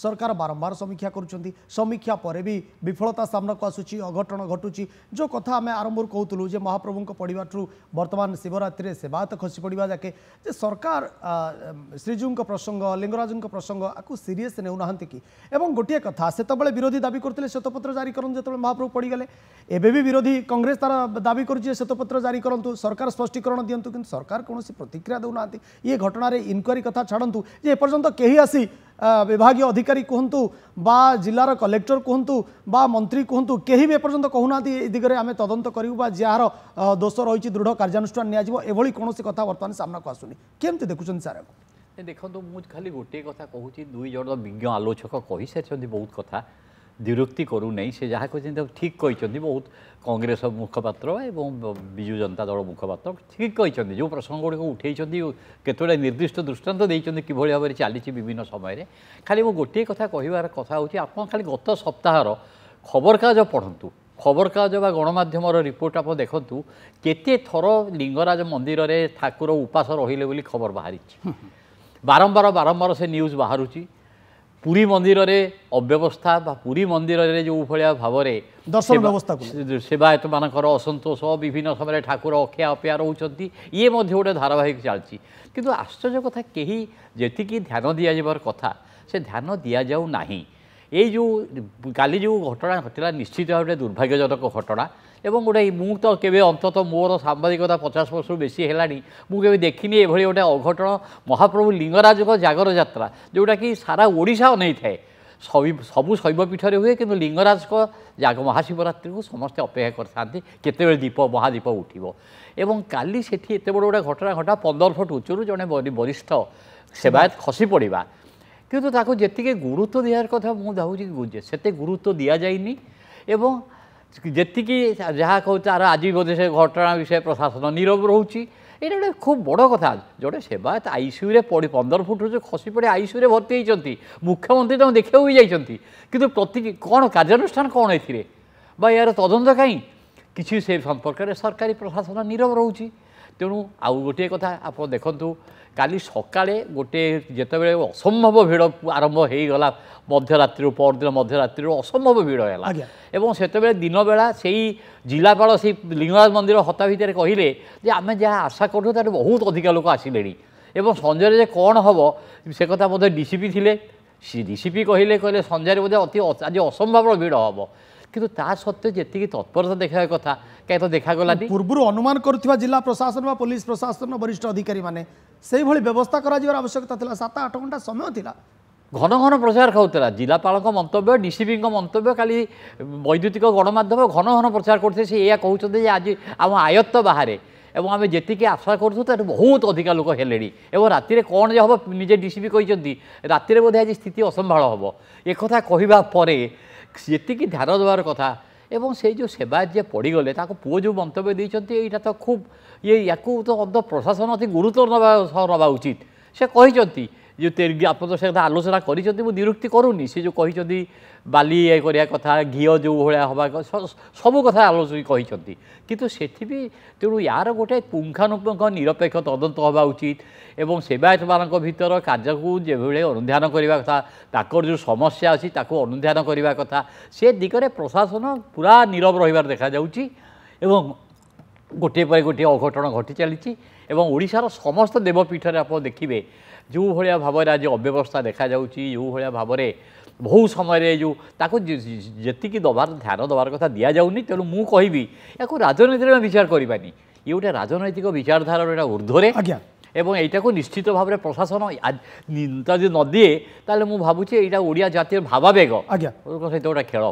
सरकार बारंबार समीक्षा करुँच समीक्षा पर भी विफलता सामना को आसूँ अघटन घटुची जो कथा आम आरंभ कहूँ जे महाप्रभु पड़ू बर्तमान शिवरात्रि सेवायत खसी पड़ा जाके जे सरकार श्रीजू प्रसंग लिंगराज प्रसंग आपको सीरीयस नेउना कि एवं गोटे कथा से विरोधी दाबी करते श्वेतपत्र जारी करन जो महाप्रभु पड़गले एबे भी विरोधी कांग्रेस तार दाबी कर श्वेतपत्र जारी करूँ सरकार स्पष्टीकरण दिंतु कि सरकार कौन प्रतिक्रिया देना ये घटना इनक्वारी कथा छाड़ू जे एपर्यंत कहीं आसी विभाग अधिकारी कहतु बा जिलार कलेक्टर कहतु बा मंत्री कहतु कहीं भी एपर्यंत कहूना दिगरे आम तदंत करूँ जार दोष रही दृढ़ कार्यानुष्ठान निभाई कौन कथा बर्तमान सामना को आसुनी केमती देखुं सार देखो मुझे खाली गोटे कथा कहूँ दुई जन विज्ञ आलोचक कही सारी बहुत कथा विरक्ति करू नहीं से जहाँ कहते ठीक कहते बहुत कांग्रेस मुखपात्र एवं विजु जनता दल मुखपात्र ठीक कहते जो प्रसंग गुड़िक उठे केतोड़ा निर्दिष्ट दृष्टांत देते कि भाव में चली विभिन्न समय खाली वो गोटे कथा कहबार कथा हूँ आप खाली गत सप्ताहर खबरकागज पढ़ु खबरकागज बा गणमाध्यम रिपोर्ट आप देखु केते थर लिंगराज मंदिर में ठाकुर उपास रहिले बोली खबर बाहरी बारंबार बारंबार से न्यूज बाहरुची पुरी मंदिर में अव्यवस्था पुरी मंदिर में जो भाया भाव दर्शन व्यवस्था सेवायत मानकर असंतोष विभिन्न समय ठाकुर अखिया अपेया रोचंती ये गोटे धारावाहिक चलती किंतु आश्चर्य कथा कहीं जी ध्यान दि जावर कथा से ध्यान दि जाऊ नाही ये जो काली जो घटना घटला निश्चित भाव दुर्भाग्यजनक घटना एवं गोटे मु तो केवे अंतत मोर सांबादिकता 50 वर्ष बेसी है मुझे देखनी ये गोटे अघटन महाप्रभु लिंगराज जागर यात्रा जोटा कि सारा ओडिशा अनै थाए सबू शैवपीठ हुए कि लिंगराज को महाशिवरात्रि को समस्ते अपेक्षा करते केते दीप महादीप उठिबो एवं काली सेठी एते बड़ गोटे घटना घटा 15 फुट उच्चरू जड़े वरिष्ठ सेवायत खसी पड़ा किंतु ताको जेतिके गुरुत्व दियार कथा मु भावुची सेते गुरुत्व दिया जाइनी एवं जेतिकी जहाँ कहते तार आज बोधे से घटना विषय प्रशासन नीरव रोचे ये गोटे खूब बड़ कथा जोटे सेवायत आईसीयू पड़ी 15 फुट जो खसी पड़े आईसीयू भर्ती होती मुख्यमंत्री तो देखा भी जाती कि प्रति कौन कार्यानुष्ठान कौन ए यार तदंत कहीं किसी से संपर्क में सरकारी प्रशासन नीरव रोचे तेणु आउ गोटे कथा आप देखु काली सकाळे गोटे जितेबाला असंभव भिड़ आरंभ हो गला मध्यरात्रि परदिन मध्यरात्रि असंभव भिड़ है एवं से दिन बेला से जिलापाल से लिंगराज मंदिर हता भितर कहले जे आम जहाँ आशा करूँ तार बहुत अधिक लोक आसिले एवं संजय कौन हम से कथा बोधे डीसीपी थे डीसीपी कहले कहले संजय बोधे अति आज असंभव भिड़ हम किंतु ता सत्वे जी तत्परता देखा कथा कहीं तो देखागला पूर्व अनुमान करुवा जिला प्रशासन व पुलिस प्रशासन वरिष्ठ अधिकारी माने से भली व्यवस्था करा आवश्यकता था 7-8 घंटा समय थिला घन घन प्रचार खाऊला जिलापाल मंतव्य डीसीपी मंतव्य काली वैद्युतिक गणमाध्यम घन घन प्रचार करते या कहते आज आम आयत्त बाहर एवं आम जी आशा करूँ तार बहुत अधिक लोक हेले और राति कौन जे हम निजे डीसीपी कहते राति बोधे आज स्थिति असंभाल हम एक कहवापर जी ध्यान देवार कथा एवं से जो सेवायत जे पड़गले पुओ जो मंतव्य देते यहाँ तो खूब ये या तो प्रशासन अति गुरुत्व नवा उचित से कहते जो आप तो से आलोचना कर निरुक्ति करूनी से जो कहते बाली ये करने कथा घी जो भाया हवा सबू कथा आलोचना कहते किंतु से तेणु यार गोटे पुंखानुपुंख निरपेक्ष तदंत हवा उचित एवं सेवायत मान भीतर कार्य को जो अनुध्यान करने कथा ताकर जो समस्या अच्छी अनुध्यान करने कथा से दिगरे प्रशासन पूरा नीरव रही देखा एवं गोटे पर गोटे अघटन घटी चली ओडिशार समस्त देवपीठ आप देखिए जो भाया भाव आज अव्यवस्था देखा जो भाया भाव में बहुत समय जो जी दबार ध्यान दबार कथा दि जाऊनी तेणु मु कहि या राजनीति में विचार करवानी ये गोटे राजनैतिक विचारधारा ऊर्ध्वे एवं यहाँ को निश्चित भाव में प्रशासन यदि न दिए ताले मु भावुची यहाँ ओडिया जातिर भावावेग सहित गोटे खेल।